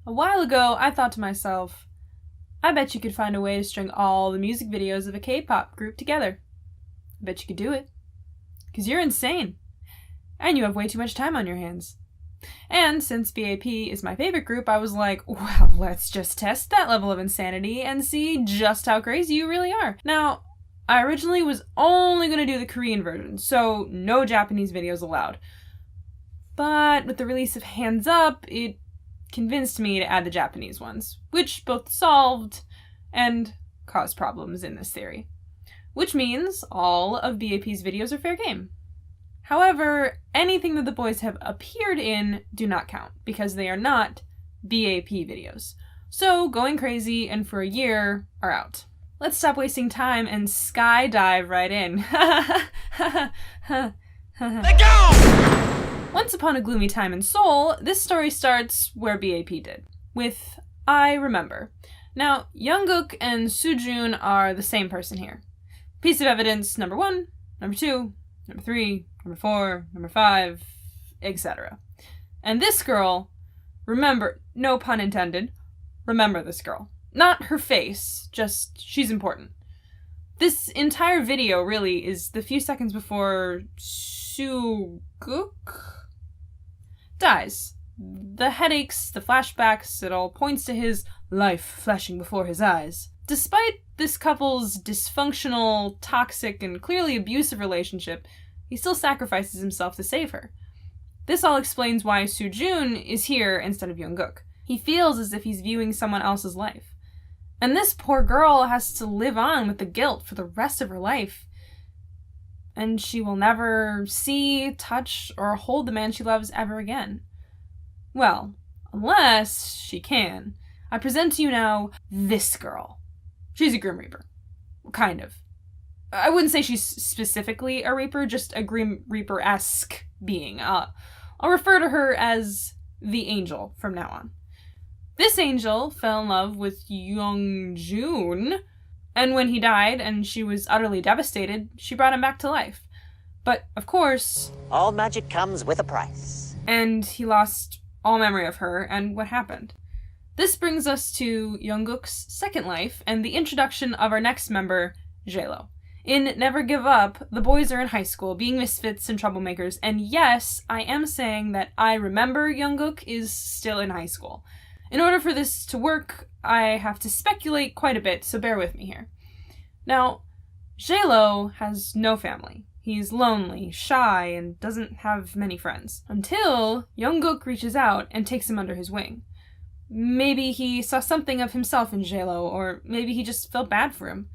A while ago, I thought to myself, I bet you could find a way to string all the music videos of a K-pop group together. I bet you could do it. 'Cause you're insane. And you have way too much time on your hands. And since B.A.P is my favorite group, I was like, well, let's just test that level of insanity and see just how crazy you really are. Now, I originally was only going to do the Korean version, so no Japanese videos allowed. But with the release of Hands Up, it convinced me to add the Japanese ones, which both solved and caused problems in this theory. Which means all of B.A.P's videos are fair game. However, anything that the boys have appeared in do not count, because they are not B.A.P videos. So Going Crazy and For a Year are out. Let's stop wasting time and skydive right in. Let go! Once upon a gloomy time in Seoul, this story starts where B.A.P did, with I Remember. Now, Jungkook and Sujoon are the same person here. Piece of evidence number 1, number 2, number 3, number 4, number 5, etc. And this girl, remember, no pun intended, remember this girl. Not her face, just she's important. This entire video really is the few seconds before Sugook dies. The headaches, the flashbacks, it all points to his life flashing before his eyes. Despite this couple's dysfunctional, toxic, and clearly abusive relationship, he still sacrifices himself to save her. This all explains why Sujoon is here instead of Jungkook. He feels as if he's viewing someone else's life. And this poor girl has to live on with the guilt for the rest of her life. And she will never see, touch, or hold the man she loves ever again. Well, unless she can. I present to you now this girl. She's a Grim Reaper. Kind of. I wouldn't say she's specifically a Reaper, just a Grim Reaper-esque being. I'll refer to her as the Angel from now on. This angel fell in love with Youngjoon, and when he died and she was utterly devastated, she brought him back to life. But, of course... all magic comes with a price. And he lost all memory of her and what happened. This brings us to Jungkook's second life and the introduction of our next member, J-Lo. In Never Give Up, the boys are in high school, being misfits and troublemakers, and yes, I am saying that I Remember Jungkook is still in high school. In order for this to work, I have to speculate quite a bit, so bear with me here. Now, J-Lo has no family. He's lonely, shy, and doesn't have many friends. Until Jungkook reaches out and takes him under his wing. Maybe he saw something of himself in J-Lo, or maybe he just felt bad for him.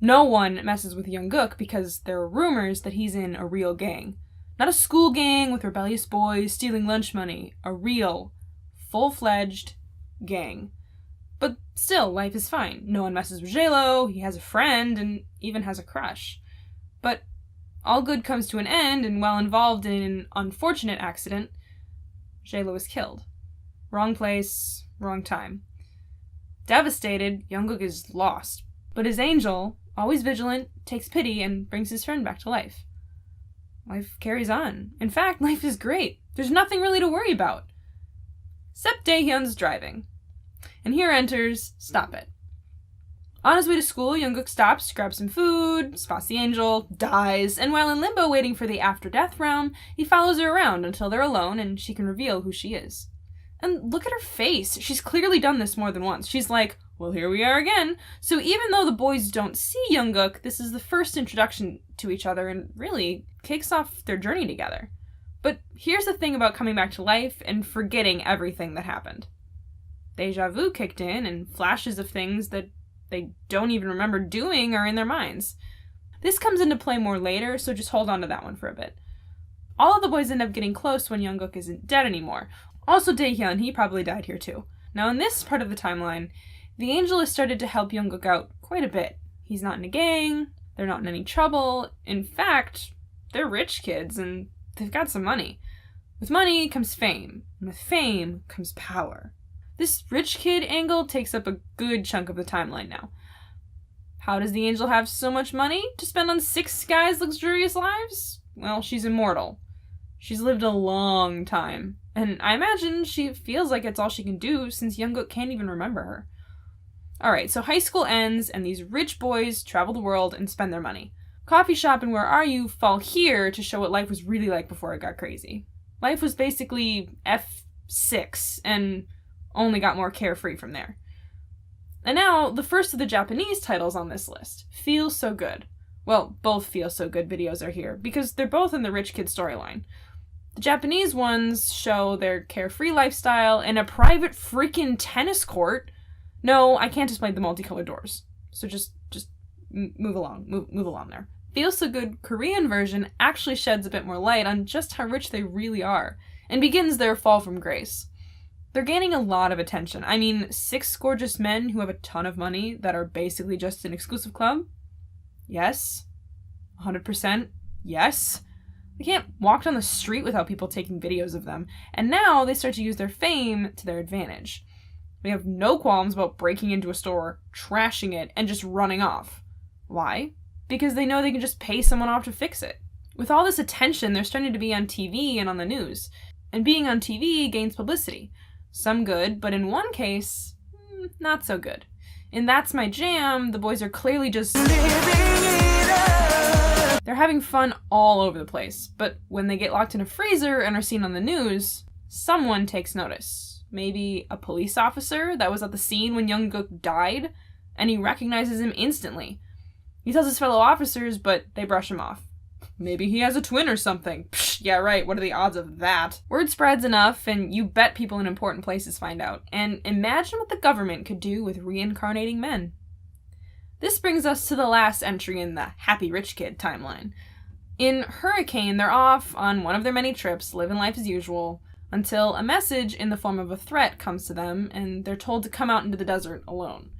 No one messes with Jungkook because there are rumors that he's in a real gang. Not a school gang with rebellious boys stealing lunch money. A real, full-fledged gang. But still, life is fine. No one messes with J-Lo, he has a friend, and even has a crush. But all good comes to an end, and while involved in an unfortunate accident, J-Lo is killed. Wrong place, wrong time. Devastated, Jungkook is lost. But his angel, always vigilant, takes pity and brings his friend back to life. Life carries on. In fact, life is great. There's nothing really to worry about. Except Daehyun's driving. And here enters Stop It. On his way to school, Jungkook stops, grabs some food, spots the angel, dies, and while in limbo waiting for the after-death realm, he follows her around until they're alone and she can reveal who she is. And look at her face. She's clearly done this more than once. She's like, well, here we are again. So even though the boys don't see Jungkook, this is the first introduction to each other and really kicks off their journey together. But here's the thing about coming back to life and forgetting everything that happened. Deja vu kicked in and flashes of things that they don't even remember doing are in their minds. This comes into play more later, so just hold on to that one for a bit. All of the boys end up getting close when Jungkook isn't dead anymore. Also Daehyun, he probably died here too. Now in this part of the timeline, the angel has started to help Jungkook out quite a bit. He's not in a gang, they're not in any trouble. In fact, they're rich kids and they've got some money. With money comes fame, and with fame comes power. This rich kid angle takes up a good chunk of the timeline now. How does the angel have so much money to spend on 6 guys' luxurious lives? Well, she's immortal. She's lived a long time, And I imagine she feels like it's all she can do since Jungkook can't even remember her. Alright, so high school ends and these rich boys travel the world and spend their money. Coffee Shop and Where Are You fall here to show what life was really like before it got crazy. Life was basically F6 and only got more carefree from there. And now, the first of the Japanese titles on this list, Feel So Good. Well, both Feel So Good videos are here, because they're both in the rich kid storyline. The Japanese ones show their carefree lifestyle in a private freaking tennis court. No, I can't display the multicolored doors. So just move along there. Feel So Good Korean version actually sheds a bit more light on just how rich they really are, and begins their fall from grace. They're gaining a lot of attention. I mean, 6 gorgeous men who have a ton of money that are basically just an exclusive club? Yes. 100%. Yes. They can't walk down the street without people taking videos of them, and now they start to use their fame to their advantage. They have no qualms about breaking into a store, trashing it, and just running off. Why? Because they know they can just pay someone off to fix it. With all this attention, they're starting to be on TV and on the news. And being on TV gains publicity. Some good, but in one case, not so good. In That's My Jam, the boys are clearly just they're having fun all over the place, but when they get locked in a freezer and are seen on the news, someone takes notice. Maybe a police officer that was at the scene when Jungkook died, and he recognizes him instantly. He tells his fellow officers, but they brush him off. Maybe he has a twin or something. Psh, yeah, right, what are the odds of that? Word spreads enough, and you bet people in important places find out. And imagine what the government could do with reincarnating men. This brings us to the last entry in the Happy Rich Kid timeline. In Hurricane, they're off on one of their many trips, living life as usual, until a message in the form of a threat comes to them, and they're told to come out into the desert alone.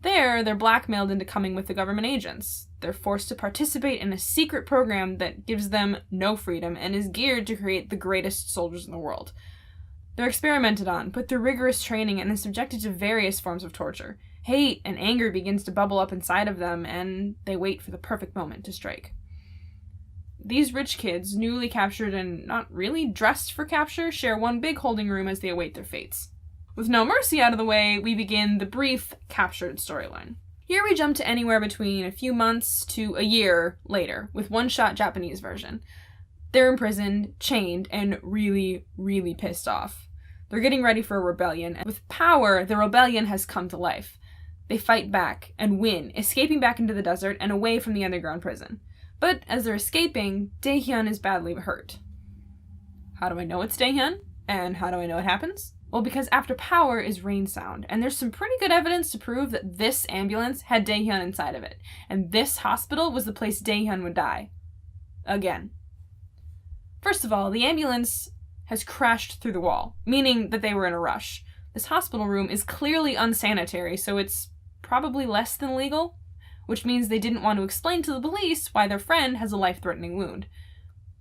There, they're blackmailed into coming with the government agents. They're forced to participate in a secret program that gives them no freedom and is geared to create the greatest soldiers in the world. They're experimented on, put through rigorous training, and are subjected to various forms of torture. Hate and anger begins to bubble up inside of them, and they wait for the perfect moment to strike. These rich kids, newly captured and not really dressed for capture, share one big holding room as they await their fates. With No Mercy out of the way, we begin the brief captured storyline. Here we jump to anywhere between a few months to a year later, with one-shot Japanese version. They're imprisoned, chained, and really, really pissed off. They're getting ready for a rebellion, and with power, the rebellion has come to life. They fight back and win, escaping back into the desert and away from the underground prison. But as they're escaping, Daehyun is badly hurt. How do I know it's Daehyun? And how do I know it happens? Well, because after power is rain sound, and there's some pretty good evidence to prove that this ambulance had Daehyun inside of it, and this hospital was the place Daehyun would die. Again. First of all, the ambulance has crashed through the wall, meaning that they were in a rush. This hospital room is clearly unsanitary, so it's probably less than legal, which means they didn't want to explain to the police why their friend has a life-threatening wound.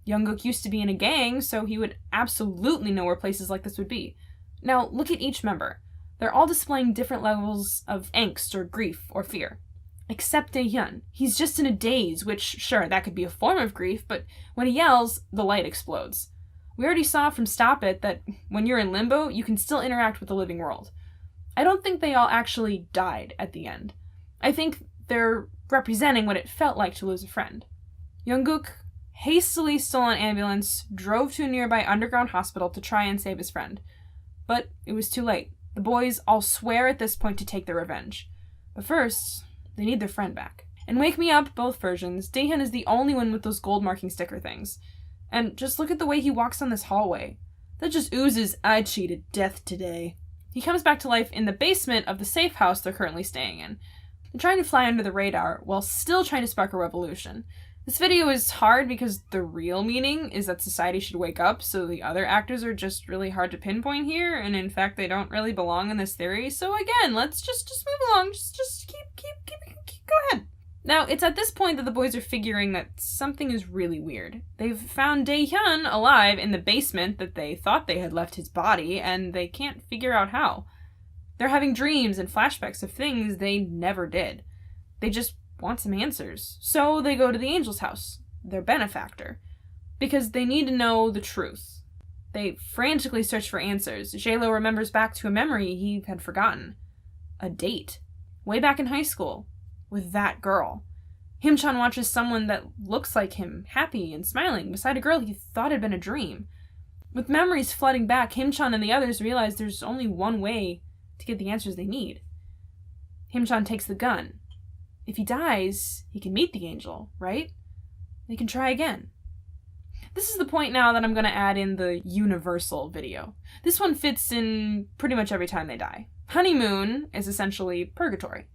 Jungkook used to be in a gang, so he would absolutely know where places like this would be. Now, look at each member. They're all displaying different levels of angst or grief or fear. Except Daehyun. He's just in a daze, which, sure, that could be a form of grief, but when he yells, the light explodes. We already saw from Stop It that when you're in limbo, you can still interact with the living world. I don't think they all actually died at the end. I think they're representing what it felt like to lose a friend. Jungkook hastily stole an ambulance, drove to a nearby underground hospital to try and save his friend. But it was too late. The boys all swear at this point to take their revenge. But first, they need their friend back. In Wake Me Up, both versions, Daehyun is the only one with those gold marking sticker things. And just look at the way he walks down this hallway. That just oozes, I cheated death today. He comes back to life in the basement of the safe house they're currently staying in. They're trying to fly under the radar while still trying to spark a revolution. This video is hard because the real meaning is that society should wake up, so the other actors are just really hard to pinpoint here, and in fact they don't really belong in this theory. So again, let's just move along. Just keep go ahead. Now, it's at this point that the boys are figuring that something is really weird. They've found Daehyun alive in the basement that they thought they had left his body, and they can't figure out how. They're having dreams and flashbacks of things they never did. They just want some answers. So they go to the angel's house, their benefactor, because they need to know the truth. They frantically search for answers. J-Lo remembers back to a memory he had forgotten. A date. Way back in high school. With that girl. Himchan watches someone that looks like him, happy and smiling, beside a girl he thought had been a dream. With memories flooding back, Himchan and the others realize there's only one way to get the answers they need. Himchan takes the gun. If he dies, he can meet the angel, right? They can try again. This is the point now that I'm going to add in the universal video. This one fits in pretty much every time they die. Honeymoon is essentially purgatory.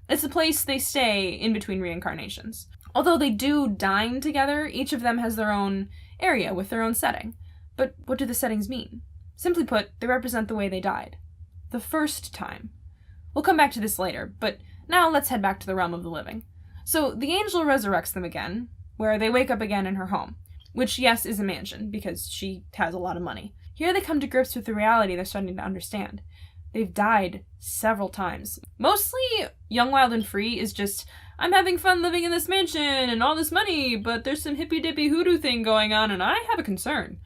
It's the place they stay in between reincarnations. Although they do dine together, each of them has their own area with their own setting. But what do the settings mean? Simply put, they represent the way they died. The first time. We'll come back to this later, but now let's head back to the realm of the living. So the angel resurrects them again, where they wake up again in her home. Which, yes, is a mansion, because she has a lot of money. Here they come to grips with the reality they're starting to understand. They've died several times. Mostly, Young, Wild, and Free is just, I'm having fun living in this mansion and all this money, but there's some hippy-dippy hoodoo thing going on and I have a concern.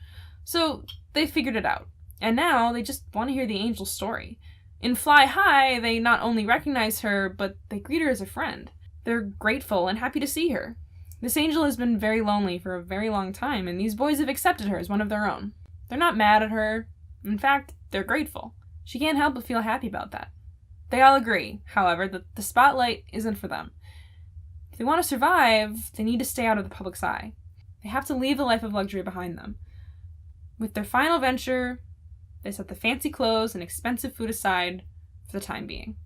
So, they figured it out. And now, they just want to hear the angel's story. In Fly High, they not only recognize her, but they greet her as a friend. They're grateful and happy to see her. This angel has been very lonely for a very long time, and these boys have accepted her as one of their own. They're not mad at her. In fact, they're grateful. She can't help but feel happy about that. They all agree, however, that the spotlight isn't for them. If they want to survive, they need to stay out of the public's eye. They have to leave the life of luxury behind them. With their final venture, they set the fancy clothes and expensive food aside for the time being.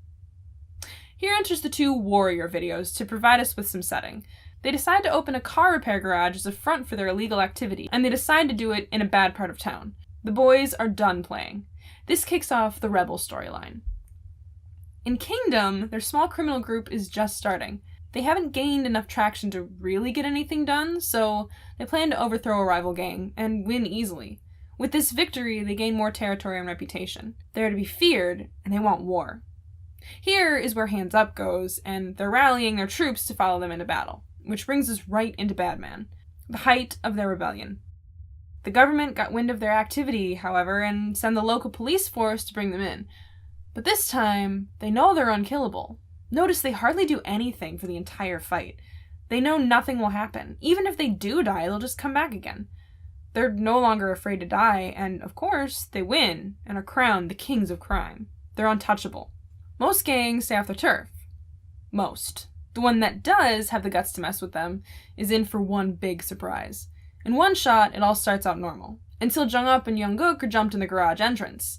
Here enters the two warrior videos to provide us with some setting. They decide to open a car repair garage as a front for their illegal activity, and they decide to do it in a bad part of town. The boys are done playing. This kicks off the rebel storyline. In Kingdom, their small criminal group is just starting. They haven't gained enough traction to really get anything done, so they plan to overthrow a rival gang and win easily. With this victory, they gain more territory and reputation. They're to be feared, and they want war. Here is where Hands Up goes, and they're rallying their troops to follow them into battle, which brings us right into Badman, the height of their rebellion. The government got wind of their activity, however, and sent the local police force to bring them in. But this time, they know they're unkillable. Notice they hardly do anything for the entire fight. They know nothing will happen. Even if they do die, they'll just come back again. They're no longer afraid to die, and of course, they win and are crowned the kings of crime. They're untouchable. Most gangs stay off their turf. Most. The one that does have the guts to mess with them is in for one big surprise. In one shot, it all starts out normal, until Jung-up and Young-guk are jumped in the garage entrance.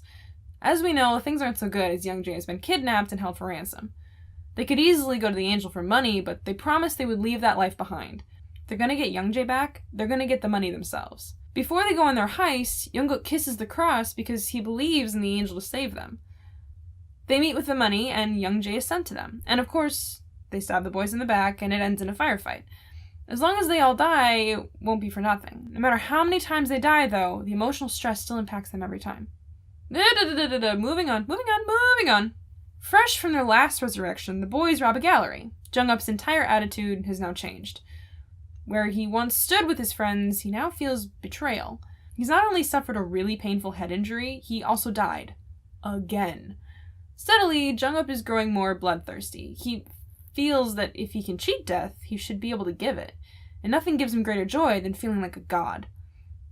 As we know, things aren't so good as Young-jae has been kidnapped and held for ransom. They could easily go to the angel for money, but they promised they would leave that life behind. If they're gonna get Young-jae back, they're gonna get the money themselves. Before they go on their heist, Young-guk kisses the cross because he believes in the angel to save them. They meet with the money, and Young-jae is sent to them. And of course, they stab the boys in the back, and it ends in a firefight. As long as they all die, it won't be for nothing. No matter how many times they die, though, the emotional stress still impacts them every time. Moving on. Fresh from their last resurrection, the boys rob a gallery. Jung-up's entire attitude has now changed. Where he once stood with his friends, he now feels betrayal. He's not only suffered a really painful head injury, he also died. Again. Steadily, Jung-up is growing more bloodthirsty. He feels that if he can cheat death, he should be able to give it. And nothing gives him greater joy than feeling like a god.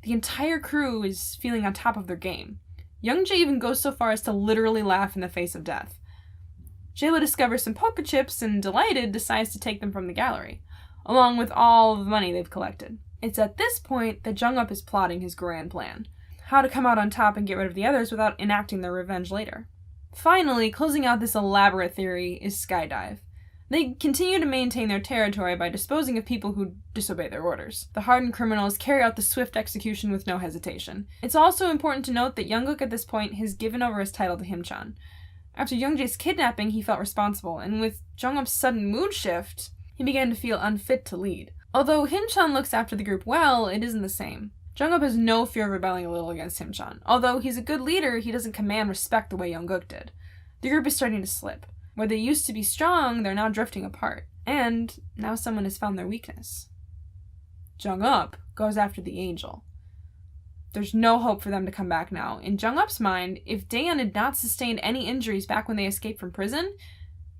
The entire crew is feeling on top of their game. Young-jae even goes so far as to literally laugh in the face of death. J-Lo discovers some poker chips and, delighted, decides to take them from the gallery, along with all of the money they've collected. It's at this point that Jung-up is plotting his grand plan. How to come out on top and get rid of the others without enacting their revenge later. Finally, closing out this elaborate theory is Skydive. They continue to maintain their territory by disposing of people who disobey their orders. The hardened criminals carry out the swift execution with no hesitation. It's also important to note that Young-guk at this point has given over his title to Himchan. After Young-jae's kidnapping, he felt responsible, and with Jung-up's sudden mood shift, he began to feel unfit to lead. Although Himchan looks after the group well, it isn't the same. Jung-up has no fear of rebelling a little against Himchan. Although he's a good leader, he doesn't command respect the way Young-guk did. The group is starting to slip. Where they used to be strong, they're now drifting apart. And now someone has found their weakness. Jung-up goes after the angel. There's no hope for them to come back now. In Jung-up's mind, if Daeyeon had not sustained any injuries back when they escaped from prison,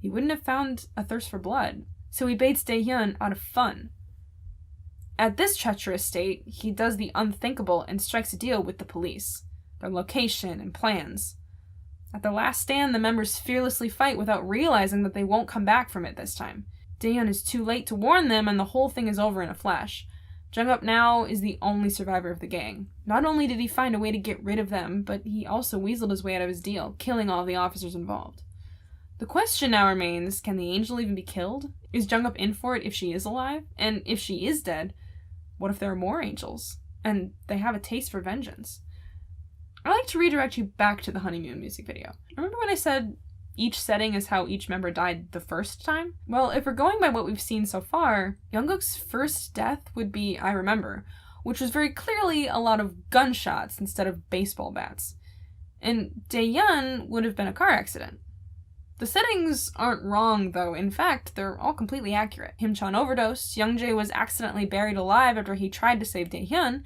he wouldn't have found a thirst for blood. So he baits Daeyeon out of fun. At this treacherous state, he does the unthinkable and strikes a deal with the police, their location and plans. At the last stand, the members fearlessly fight without realizing that they won't come back from it this time. Daeyeon is too late to warn them, and the whole thing is over in a flash. Jung-up now is the only survivor of the gang. Not only did he find a way to get rid of them, but he also weaseled his way out of his deal, killing all of the officers involved. The question now remains, can the angel even be killed? Is Jung-up in for it if she is alive? And if she is dead, what if there are more angels? And they have a taste for vengeance? I like to redirect you back to the honeymoon music video. Remember when I said each setting is how each member died the first time? Well, if we're going by what we've seen so far, Jungkook's first death would be I Remember, which was very clearly a lot of gunshots instead of baseball bats. And Daeyeon would have been a car accident. The settings aren't wrong, though. In fact, they're all completely accurate. Himchan overdosed, Youngjae was accidentally buried alive after he tried to save Daehyun,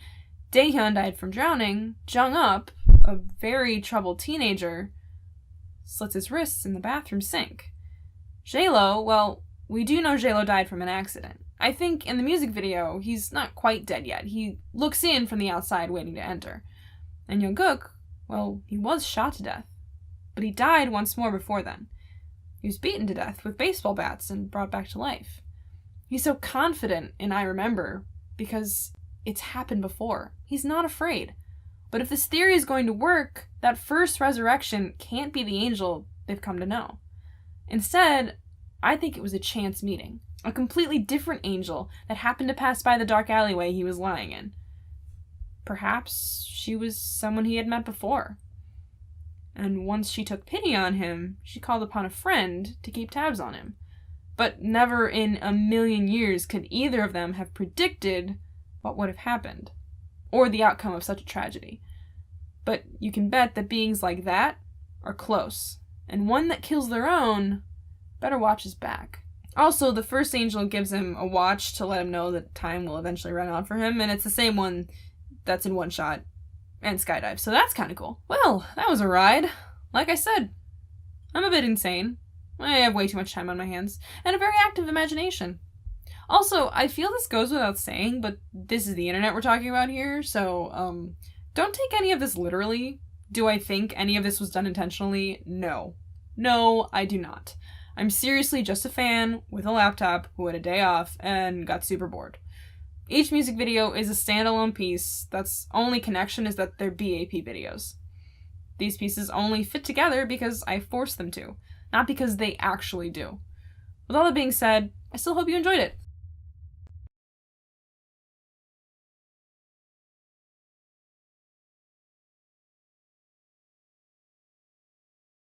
Daehyun died from drowning, Jung-up, a very troubled teenager, slits his wrists in the bathroom sink. J-Lo, well, we do know J-Lo died from an accident. I think in the music video, he's not quite dead yet. He looks in from the outside waiting to enter. And Jungkook, well, he was shot to death. But he died once more before then. He was beaten to death with baseball bats and brought back to life. He's so confident in I Remember because it's happened before. He's not afraid. But if this theory is going to work, that first resurrection can't be the angel they've come to know. Instead, I think it was a chance meeting. A completely different angel that happened to pass by the dark alleyway he was lying in. Perhaps she was someone he had met before. And once she took pity on him, she called upon a friend to keep tabs on him. But never in a million years could either of them have predicted what would have happened, or the outcome of such a tragedy. But you can bet that beings like that are close, and one that kills their own better watch his back. Also, the first angel gives him a watch to let him know that time will eventually run out for him, and it's the same one that's in One Shot and Skydive, so that's kind of cool. Well, that was a ride. Like I said, I'm a bit insane. I have way too much time on my hands, and a very active imagination. Also, I feel this goes without saying, but this is the internet we're talking about here, so, don't take any of this literally. Do I think any of this was done intentionally? No. No, I do not. I'm seriously just a fan with a laptop who had a day off and got super bored. Each music video is a standalone piece that's only connection is that they're B.A.P videos. These pieces only fit together because I forced them to, not because they actually do. With all that being said, I still hope you enjoyed it.